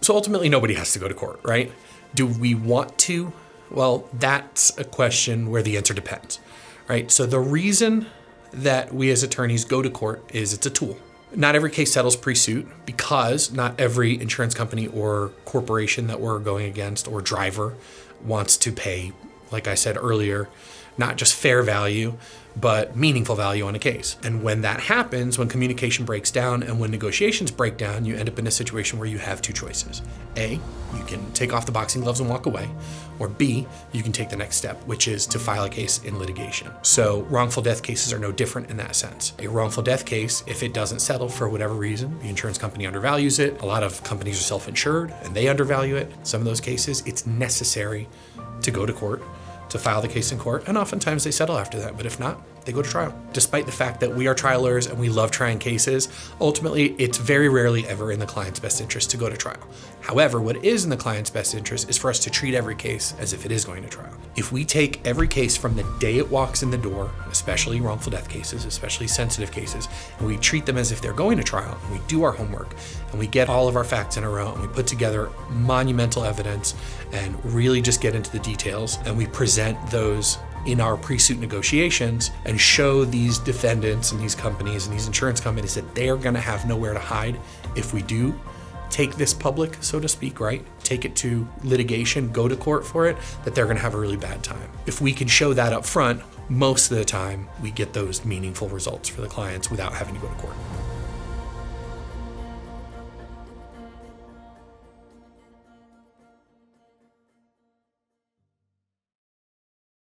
So ultimately, nobody has to go to court, right? Do we want to? Well, that's a question where the answer depends, right? So the reason that we as attorneys go to court is it's a tool. Not every case settles pre-suit because not every insurance company or corporation that we're going against or driver wants to pay, like I said earlier, not just fair value, but meaningful value on a case. And when that happens, when communication breaks down and when negotiations break down, you end up in a situation where you have two choices. A, you can take off the boxing gloves and walk away, or B, you can take the next step, which is to file a case in litigation. So wrongful death cases are no different in that sense. A wrongful death case, if it doesn't settle for whatever reason, the insurance company undervalues it, a lot of companies are self-insured and they undervalue it. Some of those cases, it's necessary to go to court, to file the case in court, and oftentimes they settle after that, but if not, they go to trial. Despite the fact that we are trial lawyers and we love trying cases, ultimately, it's very rarely ever in the client's best interest to go to trial. However, what is in the client's best interest is for us to treat every case as if it is going to trial. If we take every case from the day it walks in the door, especially wrongful death cases, especially sensitive cases, and we treat them as if they're going to trial, and we do our homework, and we get all of our facts in a row, and we put together monumental evidence and really just get into the details, and we present those in our pre-suit negotiations and show these defendants and these companies and these insurance companies that they are going to have nowhere to hide if we do take this public, so to speak, right? Take it to litigation, go to court for it, that they're going to have a really bad time. If we can show that up front, most of the time we get those meaningful results for the clients without having to go to court.